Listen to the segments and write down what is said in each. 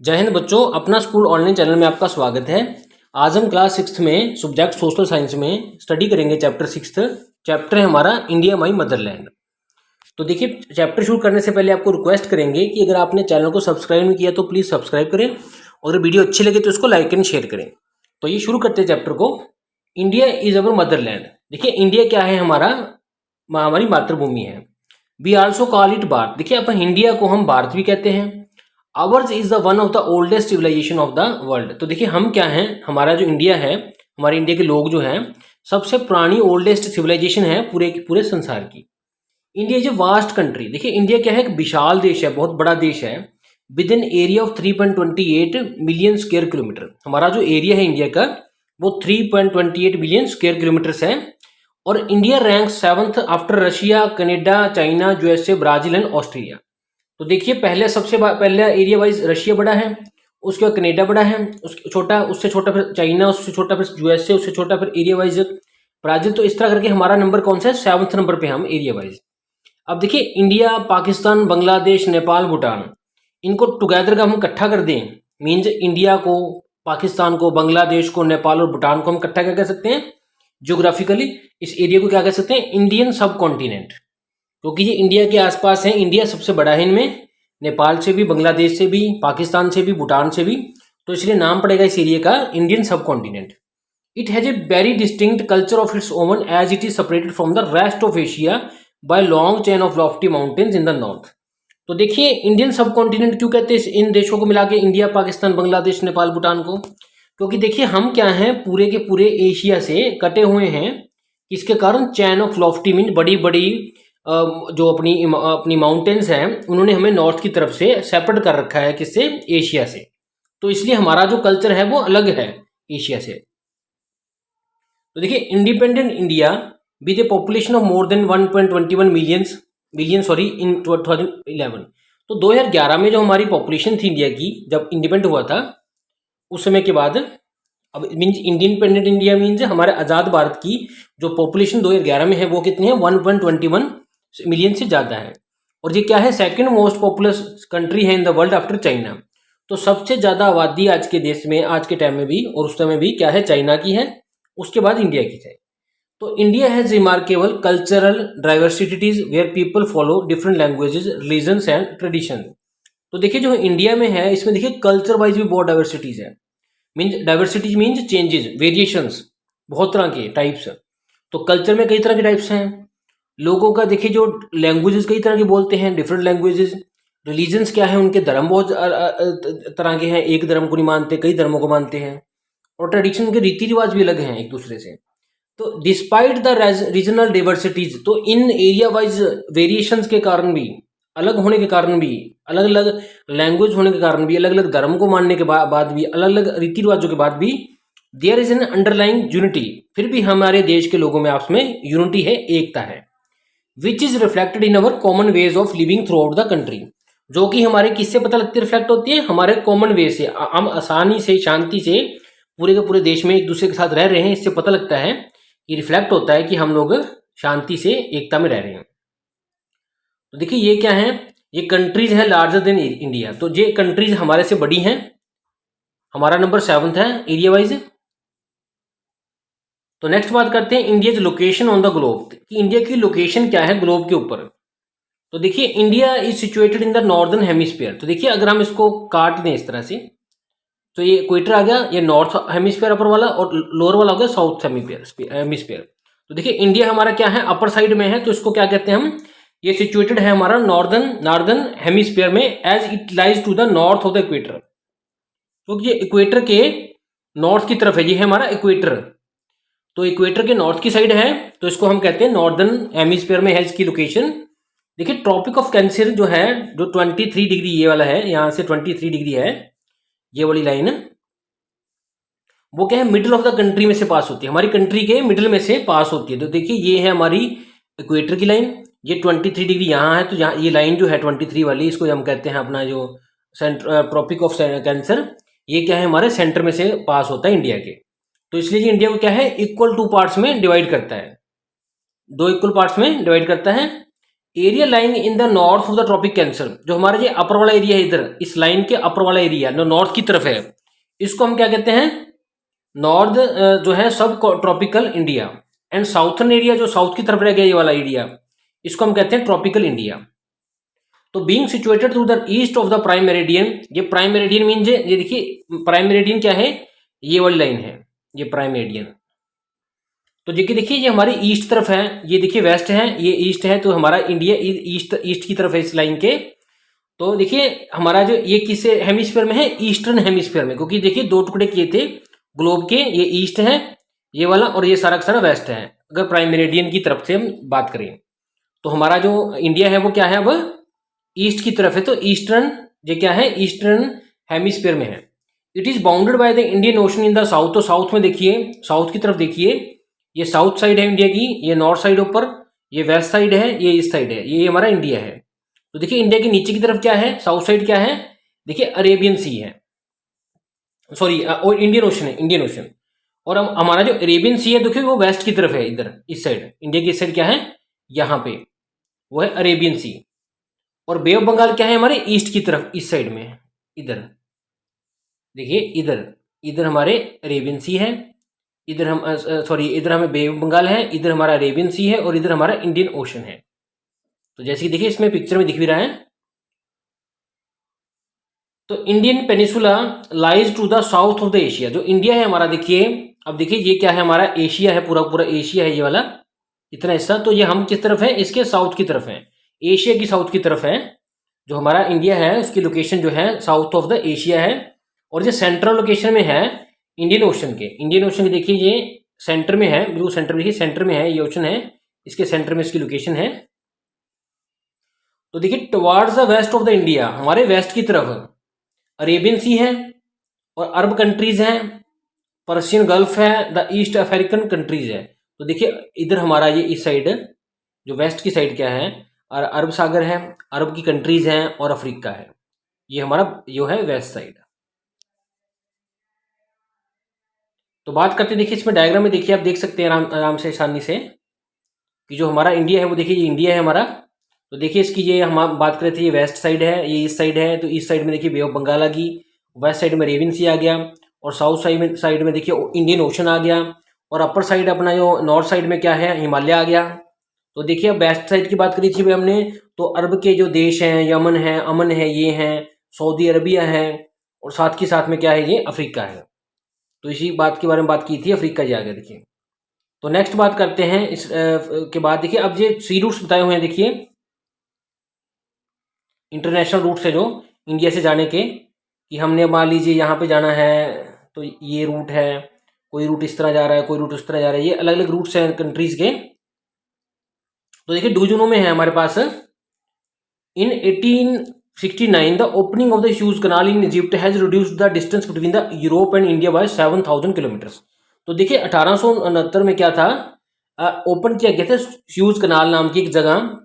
जय हिंद बच्चों, अपना स्कूल ऑनलाइन चैनल में आपका स्वागत है। आज हम क्लास 6 में सब्जेक्ट सोशल साइंस में स्टडी करेंगे चैप्टर 6। चैप्टर है हमारा इंडिया माई मदरलैंड। तो देखिए, चैप्टर शुरू करने से पहले आपको रिक्वेस्ट करेंगे कि अगर आपने चैनल को सब्सक्राइब नहीं किया तो प्लीज़ सब्सक्राइब करें और अगर वीडियो अच्छी लगे तो इसको लाइक एंड शेयर करें। तो ये शुरू करते हैं चैप्टर को। India is our motherland. देखिए, इंडिया क्या है? हमारी मातृभूमि है। We also call it Bharat. देखिए, अपन इंडिया को हम भारत भी कहते हैं। Ours is the one of the oldest civilisation of the world. तो देखिए, हम क्या हैं? हमारा जो इंडिया है, हमारे इंडिया के लोग जो हैं, सबसे पुरानी ओल्डेस्ट सिविलाइजेशन है पूरे संसार की। India is a vast country. देखिए, इंडिया क्या है? एक विशाल देश है, बहुत बड़ा देश है। With in area of 3.28 million square kilometre. हमारा जो एरिया है इंडिया का वो 3.28 मिलियन स्क्वायर किलोमीटर्स है। और India rank 7th after Russia, Canada, China, USA, Brazil and Australia. तो देखिए, पहले एरिया वाइज रशिया बड़ा है, उसके बाद कनाडा बड़ा है, उससे छोटा फिर चाइना, उससे छोटा फिर यूएसए, उससे छोटा फिर एरिया वाइज ब्राजील। तो इस तरह करके हमारा नंबर कौन सा है? 7th नंबर पे हम एरिया वाइज। अब देखिए, इंडिया, पाकिस्तान, बांग्लादेश, नेपाल, भूटान, इनको टुगेदर का हम इकट्ठा कर दें, मीन्स इंडिया को, पाकिस्तान को, बांग्लादेश को, नेपाल और भूटान को हम इकट्ठा क्या कह सकते हैं? ज्योग्राफिकली इस एरिया को क्या कह सकते हैं? इंडियन सब कॉन्टिनेंट। क्योंकि ये इंडिया के आसपास है, इंडिया सबसे बड़ा है इनमें, नेपाल से भी, बांग्लादेश से भी, पाकिस्तान से भी, भूटान से भी। तो इसलिए नाम पड़ेगा इस एरिया का Indian subcontinent. It has a very distinct culture of its own as it is separated from the rest of Asia by long chain of lofty mountains in the north. तो देखिए, Indian सब continent क्यों कहते हैं इन देशों को मिला के, इंडिया, पाकिस्तान, बांग्लादेश, नेपाल, भूटान को? क्योंकि देखिए, हम क्या हैं? पूरे के पूरे एशिया से कटे हुए हैं। इसके कारण चैन ऑफ लॉफ्टी मीन बड़ी बड़ी जो अपनी माउंटेन्स हैं, उन्होंने हमें नॉर्थ की तरफ से सेपरेट कर रखा है। किससे? एशिया से। तो इसलिए हमारा जो कल्चर है वो अलग है एशिया से। तो देखिए, independent India with A population of more than 1.21 million in 2011। तो 2011 में जो हमारी पॉपुलेशन थी इंडिया की, जब इंडिपेंडेंट हुआ था, उस समय के बाद, अब मीन्स इंडिपेंडेंट इंडिया मीन्स हमारे आज़ाद भारत की जो पॉपुलेशन 2011 में है वो कितनी है? 1.21 मिलियन से ज़्यादा है। और ये क्या है? सेकंड मोस्ट पॉपुलस कंट्री है in the world after China. तो सबसे ज़्यादा आबादी आज के देश में, आज के टाइम में भी और उस समय भी क्या है? चाइना की है, उसके बाद इंडिया की है। तो India has remarkable cultural diversities where people follow different languages, religions and tradition. तो देखिए, जो इंडिया में है, इसमें देखिए कल्चर वाइज भी बहुत डाइवर्सिटीज़ है। Means diversities means changes, variations, बहुत तरह के टाइप्स। तो कल्चर में कई तरह के टाइप्स हैं। लोगों का देखिए, जो लैंग्वेजेस कई तरह के बोलते हैं, डिफरेंट लैंग्वेजेस। रिलीजन्स क्या है? उनके धर्म बहुत तरह के हैं, एक धर्म को नहीं मानते, कई धर्मों को मानते हैं। और ट्रेडिशन के रीति रिवाज भी अलग हैं एक दूसरे से। तो डिस्पाइट द रीजनल डाइवर्सिटीज, तो इन एरिया वाइज वेरिएशंस के कारण भी, अलग होने के कारण भी, अलग अलग लैंग्वेज होने के कारण भी, अलग अलग धर्म को मानने के बाद भी, अलग अलग रीति रिवाजों के बाद भी, there is an underlying unity. फिर भी हमारे देश के लोगों में आपस में यूनिटी है, एकता है। Which is reflected in our common ways of living through out the country. जो कि हमारे किससे पता लगती है? रिफ्लेक्ट होती है हमारे कॉमन वे से। हम आसानी से, शांति से पूरे के पूरे देश में एक दूसरे के साथ रह रहे हैं। इससे पता लगता है कि रिफ्लेक्ट होता है कि हम लोग शांति से, एकता में रह रहे हैं। तो देखिए, ये क्या है? ये कंट्रीज है लार्जर देन इंडिया। तो ये कंट्रीज हमारे से बड़ी हैं। हमारा नंबर 7th है एरिया वाइज। तो नेक्स्ट बात करते हैं India location on the globe, कि इंडिया की लोकेशन क्या है ग्लोब के ऊपर। तो देखिए, India is situated in the northern hemisphere. तो देखिए, अगर हम इसको काट दें इस तरह से, तो ये इक्वेटर आ गया, ये नॉर्थ हेमिस्फीयर अपर वाला, और लोअर वाला हो गया साउथ हेमिस्फीयर। तो देखिए, इंडिया हमारा क्या है? अपर साइड में है, तो इसको क्या कहते हैं हम? ये सिचुएटेड है हमारा नॉर्दर्न हेमिस्फीयर में, as it lies to the north of the equator. क्योंकि ये इक्वेटर के नॉर्थ की तरफ है, ये है हमारा इक्वेटर। तो इक्वेटर के नॉर्थ की साइड है, तो इसको हम कहते हैं नॉर्दर्न हेमिस्फीयर में है इसकी लोकेशन। देखिए, ट्रॉपिक ऑफ कैंसर जो है, जो 23 डिग्री ये वाला है, यहाँ से 23 डिग्री है ये वाली लाइन, वो क्या है? मिडिल ऑफ द कंट्री में से पास होती है, हमारी कंट्री के मिडिल में से पास होती है। तो देखिए, ये है हमारी इक्वेटर की लाइन, ये 23 डिग्री यहाँ है। तो यहाँ ये लाइन जो है 23 वाली, इसको हम कहते हैं अपना जो ट्रॉपिक ऑफ कैंसर, ये क्या है? हमारे सेंटर में से पास होता है इंडिया के। तो इसलिए ये इंडिया को क्या है? इक्वल 2 पार्ट्स में डिवाइड करता है, 2 इक्वल पार्ट्स में डिवाइड करता है। Area lying in the north of the tropic cancer, जो हमारा ये अपर वाला एरिया है, इधर इस लाइन के अपर वाला एरिया जो नॉर्थ की तरफ है, इसको हम क्या कहते हैं, नॉर्थ जो है सब tropical India. And southern area जो साउथ की तरफ रह गया ये वाला एरिया, इसको हम कहते हैं ट्रॉपिकल इंडिया। तो being situated to the east of the prime meridian, ये प्राइम मेरिडियन मीन ये देखिए प्राइम मेरिडियन क्या है, ये वाली लाइन है, ये प्राइम मेरिडियन। तो देखिए ये हमारी ईस्ट तरफ है, ये देखिए वेस्ट है, ये ईस्ट है, तो हमारा इंडिया ईस्ट ईस्ट की तरफ है इस लाइन के। तो देखिए हमारा जो ये किस हेमिस्फीयर में है, ईस्टर्न हेमिस्फीयर में, क्योंकि देखिए दो टुकड़े किए थे ग्लोब के, ये ईस्ट है ये वाला, और ये सारा का सारा वेस्ट है, अगर प्राइम मेरिडियन की तरफ से हम बात करें। तो हमारा जो इंडिया है वो क्या है, अब ईस्ट की तरफ है, तो ईस्टर्न ये क्या है, ईस्टर्न हेमिस्फीयर में है। It is bounded by the Indian ocean in the south, तो साउथ में देखिए, साउथ की तरफ देखिए, ये साउथ साइड है इंडिया की, ये नॉर्थ साइड ऊपर, ये वेस्ट साइड है, ये ईस्ट साइड है, ये हमारा इंडिया है। तो देखिए इंडिया के नीचे की तरफ क्या है, साउथ साइड क्या है, देखिए अरेबियन सी है, सॉरी और इंडियन ओशन है, इंडियन ओशन। और हमारा जो अरेबियन सी है देखिए वो वेस्ट की तरफ है, इधर इस साइड, इंडिया की इस साइड क्या है, यहाँ पे वो है अरेबियन सी। और बे ऑफ बंगाल क्या है हमारे ईस्ट की तरफ, इस साइड में, इधर देखिए, इधर इधर हमारे अरेबियन सी है, इधर हम सॉरी इधर हमें बे ऑफ बंगाल है, इधर हमारा अरेबियन सी है, और इधर हमारा इंडियन ओशन है। तो जैसे कि देखिए इसमें पिक्चर में दिख भी रहा है, तो Indian peninsula lies to the south of the Asia, जो इंडिया है हमारा देखिए, अब देखिए ये क्या है हमारा एशिया है, पूरा पूरा एशिया है ये वाला इतना हिस्सा, तो ये हम किस तरफ है, इसके साउथ की तरफ है, एशिया की साउथ की तरफ है। जो हमारा इंडिया है उसकी लोकेशन जो है साउथ ऑफ द एशिया है, और जो सेंट्रल लोकेशन में है इंडियन ओशन के, इंडियन ओशन के देखिए ये सेंटर में है, बिल्कुल सेंटर देखिए, सेंटर में है ये ओशन है, इसके सेंटर में इसकी लोकेशन है। तो देखिए towards the west of the India, हमारे वेस्ट की तरफ अरेबियन सी है, और अरब कंट्रीज हैं, पर्शियन गल्फ है, द ईस्ट अफ्रीकन कंट्रीज है। तो देखिए इधर हमारा ये इस साइड जो वेस्ट की साइड क्या है, और अरब सागर है, अरब की कंट्रीज हैं, और अफ्रीका है, ये हमारा जो है वेस्ट साइड। तो बात करते हैं, देखिए इसमें डायग्राम में देखिए आप देख सकते हैं आराम आराम से आसानी से, कि जो हमारा इंडिया है वो देखिए ये इंडिया है हमारा। तो देखिए इसकी ये हम बात कर रहे थे, ये वेस्ट साइड है, ये ईस्ट साइड है, तो ईस्ट साइड में देखिए बे ऑफ बंगाल आ गई, वेस्ट साइड में अरेबियन सी आ गया, और साउथ साइड में देखिए इंडियन ओशन आ गया, और अपर साइड अपना जो नॉर्थ साइड में क्या है, हिमालय आ गया। तो देखिए अब वेस्ट साइड की बात करी थी भाई हमने, तो अरब के जो देश हैं, यमन है, अमन है, ये हैं, सऊदी अरबिया है, और साथ के साथ में क्या है, ये अफ्रीका है। तो इसी बात के बारे में बात की थी, अफ्रीका जी आ गया देखिए। तो नेक्स्ट बात करते हैं इस के बाद, देखिए अब ये सी रूट्स बताए हुए हैं, देखिए इंटरनेशनल रूट्स है जो इंडिया से जाने के, कि हमने मान लीजिए यहाँ पे जाना है, तो ये रूट है, कोई रूट इस तरह जा रहा है, कोई रूट उस तरह जा रहा है, ये अलग अलग रूट्स हैं कंट्रीज के। तो देखिए डूजनों में है हमारे पास, in 1869 the opening of the Suez canal in Egypt has reduced the distance between the Europe and India by 7,000 kilometres. तो देखिए 1869 में क्या था, ओपन किया गया था सुएज कनाल नाम की एक जगह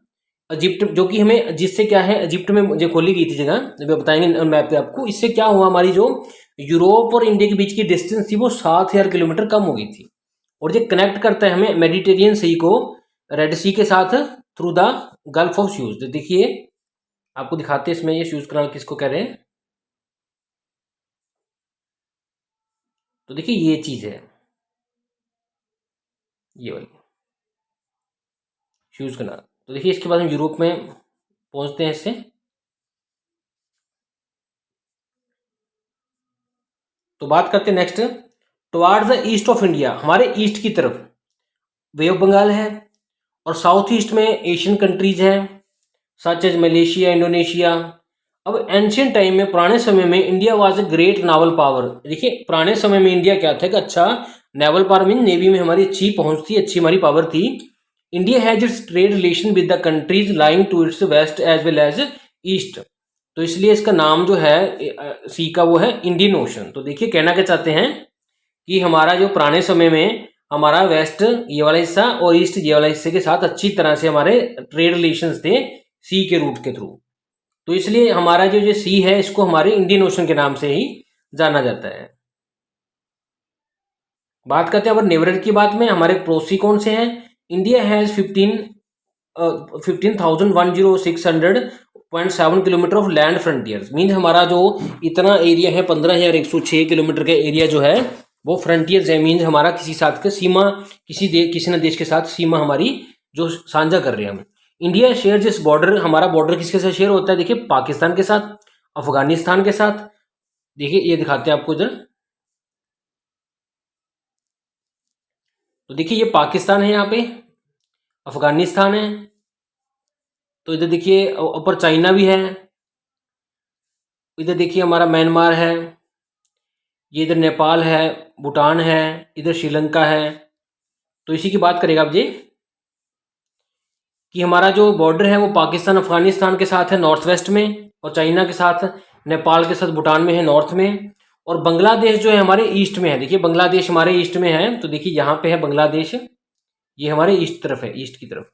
इजिप्ट, जो कि हमें जिससे क्या है, इजिप्ट में मुझे खोली गई थी जगह, जब बताएंगे मैप पे आपको। इससे क्या हुआ, हमारी जो यूरोप और इंडिया के बीच की डिस्टेंस थी वो 7,000 किलोमीटर कम हो गई थी, और ये कनेक्ट करता है हमें मेडिटेरियन सी को रेड सी के साथ through the gulf of Suez. तो देखिए आपको दिखाते हैं इसमें, ये सुएज कनाल किसको कह रहे हैं। तो देखिए ये चीज है, ये वाली सुएज कनाल। तो देखिए इसके बाद हम यूरोप में पहुंचते हैं इससे। तो बात करते हैं next, towards the east of India, हमारे ईस्ट की तरफ बे ऑफ बंगाल है, और साउथ ईस्ट में एशियन कंट्रीज हैं, सच एज मलेशिया, इंडोनेशिया। अब एंशियंट टाइम में, पुराने समय में, India was a great novel power. देखिए पुराने समय में इंडिया क्या था कि अच्छा नेवल पावर मीन नेवी में हमारी अच्छी पहुंच थी, अच्छी हमारी पावर थी। India has its trade relation with the countries lying to its west as well as east. तो इसलिए इसका नाम जो है सी का वो है इंडियन ओशन। तो देखिए कहना क्या चाहते हैं कि हमारा जो पुराने समय में हमारा वेस्ट ये वाला हिस्सा और ईस्ट ये वाला हिस्से के साथ अच्छी तरह से हमारे ट्रेड रिलेशंस थे सी के रूट के थ्रू। तो इसलिए हमारा जो सी है इसको हमारे इंडियन ओशन के नाम से ही जाना जाता है। बात करते हैं अब नेबरर की बात में, हमारे पड़ोसी कौन से हैं। India has 15 15,106.7 kilometre of land frontiers. Means हमारा जो इतना एरिया है 15,106 किलोमीटर का एरिया जो है वो फ्रंटियर्स है। मीन्स हमारा किसी साथ के सीमा, किसी न देश के साथ सीमा हमारी जो साझा कर रहे हैं हम। इंडिया शेयर दिस बॉर्डर, हमारा बॉर्डर किसके साथ शेयर होता है? देखिए पाकिस्तान के साथ, अफगानिस्तान के साथ। देखिए ये दिखाते हैं आपको इधर। तो देखिए ये पाकिस्तान है, यहाँ पे अफगानिस्तान है, तो इधर देखिए ऊपर चाइना भी है, इधर देखिए हमारा म्यांमार है, ये इधर नेपाल है, भूटान है, इधर श्रीलंका है। तो इसी की बात करेगा अब ये कि हमारा जो बॉर्डर है वो पाकिस्तान अफगानिस्तान के साथ है नॉर्थ वेस्ट में, और चाइना के साथ, नेपाल के साथ, भूटान में है नॉर्थ में, और बांग्लादेश जो है हमारे ईस्ट में है। देखिए बांग्लादेश हमारे ईस्ट में है, तो देखिए यहाँ पे है बांग्लादेश, ये हमारे ईस्ट तरफ है, ईस्ट की तरफ।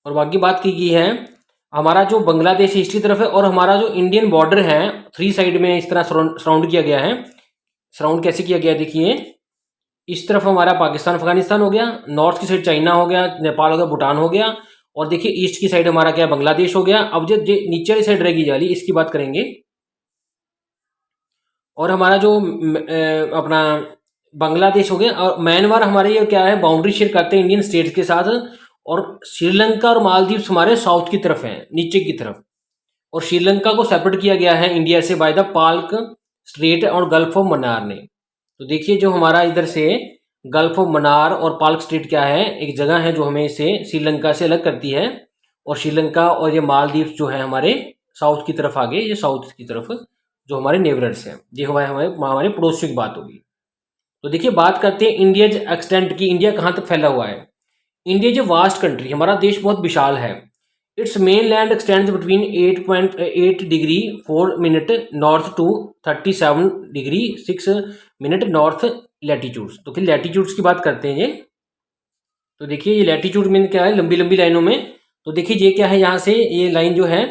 और बाकी बात की गई है हमारा जो बांग्लादेश ईस्ट की तरफ है, और हमारा जो इंडियन बॉर्डर है 3 साइड में इस तरह सराउंड किया गया है। सराउंड कैसे किया गया है? देखिए इस तरफ हमारा पाकिस्तान अफगानिस्तान हो गया, नॉर्थ की साइड चाइना हो गया, नेपाल हो गया, भूटान हो गया, और देखिए ईस्ट की साइड हमारा क्या, बांग्लादेश हो गया। अब जो नीचे वाली साइड रहेगी जाली, इसकी बात करेंगे। और हमारा जो अपना बांग्लादेश हो गया, और म्यांमार हमारे ये क्या है, बाउंड्री शेयर करते हैं इंडियन स्टेट्स के साथ। और श्रीलंका और मालदीव्स हमारे साउथ की तरफ हैं, नीचे की तरफ। और श्रीलंका को सेपरेट किया गया है इंडिया से बाय द पाल्क स्ट्रेट और गल्फ ऑफ मन्नार ने। तो देखिए जो हमारा इधर से गल्फ ऑफ मन्नार और पाल्क स्ट्रेट क्या है, एक जगह है जो हमें इसे श्रीलंका से अलग करती है। और श्रीलंका और ये मालदीव जो है हमारे साउथ की तरफ आगे, ये साउथ की तरफ जो हमारे नेबरर्स हैं, ये हमारे पड़ोसियों की बात होगी। तो देखिए बात करते हैं इंडिया एक्सटेंट की, इंडिया कहाँ तक फैला हुआ है। इंडिया जो वास्ट कंट्री, हमारा देश बहुत विशाल है। Its mainland extends between 8.8 degree 4 minute north to 37 degree 6 minute north latitudes. तो फिर लैटीट्यूड्स की बात करते हैं ये। तो देखिए ये लैटीट्यूड मीन क्या है, लंबी लंबी लाइनों में। तो देखिए ये क्या है, यहाँ से ये लाइन जो है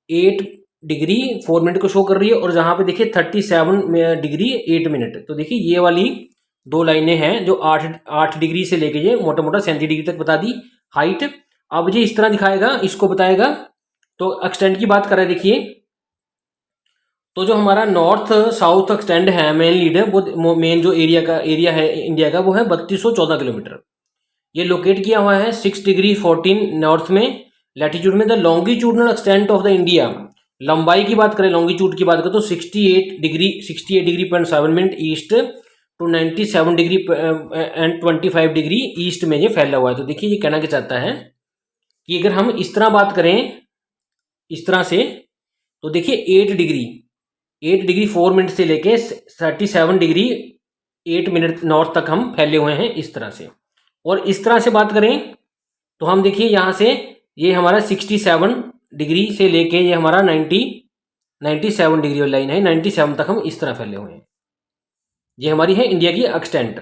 8 डिग्री 4 मिनट को शो कर रही है, और जहाँ पे देखिए 37 डिग्री 8 मिनट। तो देखिए ये वाली दो लाइनें हैं जो 8 डिग्री से लेके ये मोटा मोटा 37 डिग्री तक बता दी हाइट। अब ये इस तरह दिखाएगा, इसको बताएगा। तो एक्सटेंड की बात कर रहे हैं, देखिए तो जो हमारा नॉर्थ साउथ एक्सटेंड है मेन लीड है, वो मेन जो एरिया है इंडिया का, वो है 3214 किलोमीटर। ये लोकेट किया हुआ है 6 डिग्री 14 नॉर्थ में लैटीट्यूड में। The longitudinal extent of the India, लंबाई की बात करें, लॉन्गिट्यूड की बात करें तो 68 degree 7 minute east to 97 degree and 25 degree east में ये फैला हुआ है। तो देखिए ये कहना क्या चाहता है कि अगर हम इस तरह बात करें, इस तरह से, तो देखिए 8 डिग्री 4 मिनट से लेके 37 डिग्री 8 मिनट नॉर्थ तक हम फैले हुए हैं इस तरह से। और इस तरह से बात करें तो हम देखिए यहाँ से ये हमारा 67 डिग्री से लेके ये हमारा 97 डिग्री वाली लाइन है, 97 तक हम इस तरह फैले हुए हैं। ये हमारी है इंडिया की एक्सटेंट।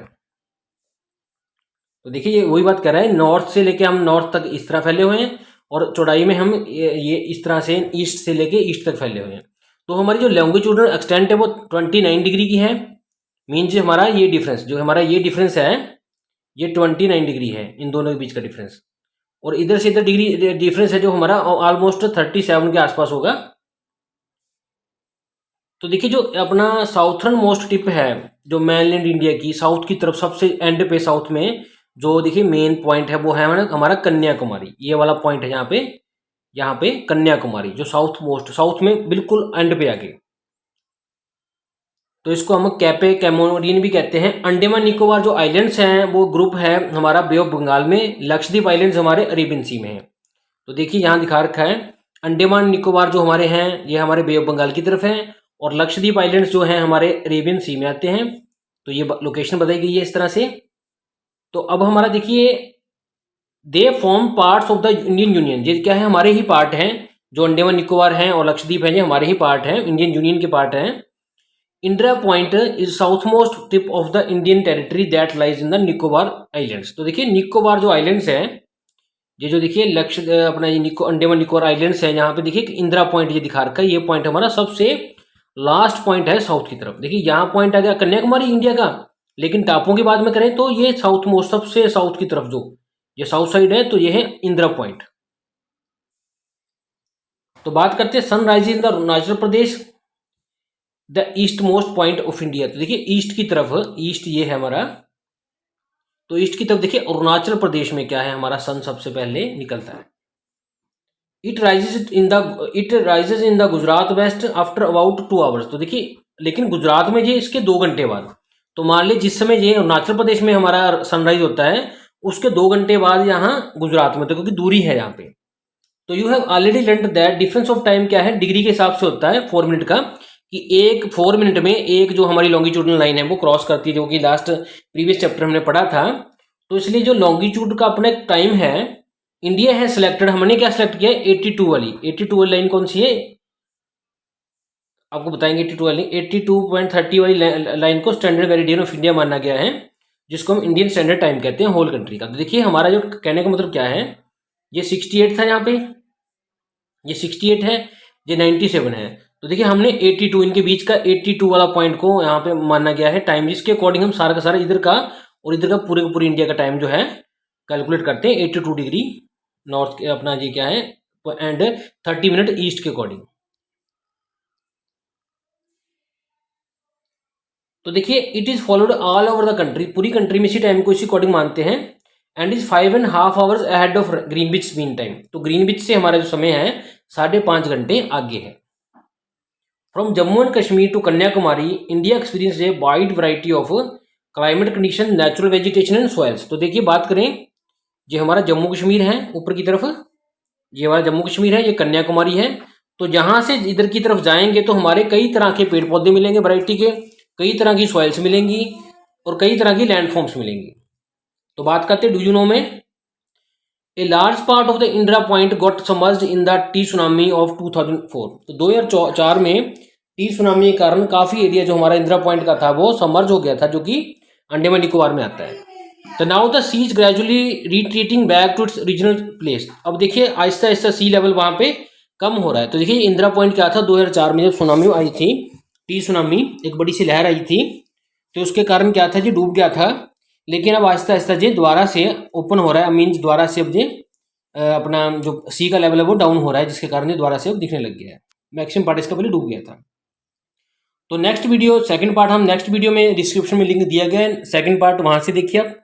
तो देखिए ये वही बात कर रहा है, नॉर्थ से लेके हम नॉर्थ तक इस तरह फैले हुए हैं, और चौड़ाई में हम ये इस तरह से ईस्ट से लेके ईस्ट तक फैले हुए हैं। तो हमारी जो लॉन्गिट्यूडनल एक्सटेंट है वो 29 डिग्री की है। मीन्स हमारा ये डिफरेंस, जो हमारा ये डिफरेंस है, ये 29 डिग्री है इन दोनों के बीच का डिफरेंस। और इधर से इधर डिग्री डिफरेंस है जो हमारा ऑलमोस्ट 37 के आसपास होगा। तो देखिए जो अपना साउथर्न मोस्ट टिप है जो मेनलैंड इंडिया की साउथ की तरफ सबसे एंड पे साउथ में, जो देखिए मेन पॉइंट है वो है हमारा कन्याकुमारी। ये वाला पॉइंट है यहाँ पे कन्याकुमारी, जो साउथ मोस्ट, साउथ में बिल्कुल एंड पे आके। तो इसको हम कैपे कैमोरिन भी कहते हैं। अंडमान निकोबार जो आइलैंड्स हैं वो ग्रुप है हमारा बे ऑफ बंगाल में। लक्षद्वीप आइलैंड्स हमारे अरेबियन सी में है। तो देखिए यहाँ दिखा रखा है अंडमान निकोबार जो हमारे हैं ये हमारे बे ऑफ बंगाल की तरफ है, और लक्षद्वीप आइलैंड्स जो हैं हमारे अरेबियन सी में आते हैं। तो ये लोकेशन बताई गई है इस तरह से। तो अब हमारा देखिए they form parts of the Indian union, ये क्या है, हमारे ही पार्ट हैं। जो अंडमान निकोबार हैं और लक्षद्वीप हैं ये हमारे ही पार्ट हैं, इंडियन यूनियन के पार्ट हैं। Indira point is south most tip of the Indian territory that lies in the Nicobar islands. तो देखिए निकोबार जो आइलैंड्स हैं, ये जो देखिए अपना ये अंडमान निकोबार आइलैंड्स हैं, यहाँ पे देखिए इंदिरा पॉइंट ये दिखा रखा है। ये पॉइंट हमारा सबसे लास्ट पॉइंट है साउथ की तरफ। देखिए यहाँ पॉइंट आ गया कन्याकुमारी इंडिया का, लेकिन टापुओं की बात में करें तो ये साउथ मोस्ट सबसे साउथ की तरफ जो ये साउथ साइड है, तो ये है इंदिरा पॉइंट। तो बात करते हैं sunrise in the Arunachal Pradesh, the east most point of India. तो देखिए ईस्ट की तरफ, ईस्ट ये है हमारा, तो ईस्ट की तरफ देखिए अरुणाचल प्रदेश में क्या है, हमारा सन सबसे पहले निकलता है। It rises in the Gujarat west after about 2 hours. तो देखिए लेकिन गुजरात में ये इसके 2 घंटे बाद, तो मान लीजिए जिस समय ये अरुणाचल प्रदेश में हमारा सनराइज होता है उसके 2 घंटे बाद यहाँ गुजरात में, तो क्योंकि दूरी है यहाँ पे। तो you have already learned that difference of time क्या है, डिग्री के हिसाब से होता है 4 मिनट का, कि एक 4 मिनट में एक जो हमारी लॉन्गिट्यूडनल लाइन है वो क्रॉस करती है, जो कि लास्ट प्रीवियस चैप्टर हमने पढ़ा था। तो इसलिए जो लॉन्गिट्यूड का अपना टाइम है, इंडिया है सिलेक्टेड, हमने क्या सिलेक्ट किया, 82 वाली। 82 वाली लाइन कौन सी है आपको बताएंगे। 82 वाली 82.30 वाली लाइन को स्टैंडर्ड मेरिडियन ऑफ इंडिया माना गया है, जिसको हम इंडियन स्टैंडर्ड टाइम कहते हैं होल कंट्री का। तो देखिए हमारा जो कहने का मतलब क्या है, ये 68 था यहाँ पे, ये 68 है, ये 97 है। तो देखिए हमने 82 इनके बीच का 82 वाला पॉइंट को यहाँ पे माना गया है टाइम, जिसके अकॉर्डिंग हम सारा का सारा इधर का और इधर का पूरे इंडिया का टाइम जो है कैलकुलेट करते हैं 82 डिग्री नॉर्थ के अपना ये क्या है एंड 30 मिनट ईस्ट के अकॉर्डिंग। तो देखिए it is followed all over the country, पूरी कंट्री में इसी टाइम को इसी अकॉर्डिंग मानते हैं। And is 5.5 hours ahead of Greenwich mean time. तो ग्रीनविच से हमारा जो समय है 5.5 घंटे आगे है। From Jammu and Kashmir to Kanyakumari India experience a wide variety of climate condition, natural vegetation and soils. तो देखिए बात करें, ये हमारा जम्मू कश्मीर है ऊपर की तरफ, ये हमारा जम्मू कश्मीर है, ये कन्याकुमारी है। तो जहां से इधर की तरफ जाएंगे तो हमारे कई तरह के पेड़ पौधे मिलेंगे वैरायटी के, कई तरह की सॉइल्स मिलेंगी और कई तरह की लैंडफॉर्म्स मिलेंगी। तो बात करते हैं डू यू नो में, a large part of the Indira point got submerged in the T tsunami of 2004। तो 2004 में टी सुनामी के कारण काफी एरिया जो हमारा इंदिरा पॉइंट का था वो सबमर्ज हो गया था, जो कि अंडमान निकोबार में आता है। तो now the sea is gradually retreating back to its original place. अब देखिए आहिस्ता आहिस्ता सी लेवल वहां पे कम हो रहा है। तो देखिए इंदिरा पॉइंट क्या था, 2004 में जब सुनामी आई थी, टी सुनामी एक बड़ी सी लहर आई थी, तो उसके कारण क्या था जी डूब गया था। लेकिन अब आहिस्ता आहिस्ता जी दोबारा से ओपन हो रहा है, मीन्स दोबारा से अब जी अपना जो सी का लेवल है वो डाउन हो रहा है, जिसके कारण दोबारा से अब दिखने लग गया है। मैक्सिमम पार्ट इसका पहले डूब गया था। तो नेक्स्ट वीडियो सेकंड पार्ट हम नेक्स्ट वीडियो में डिस्क्रिप्शन में लिंक दिया गया है, सेकंड पार्ट वहां से देखिए आप।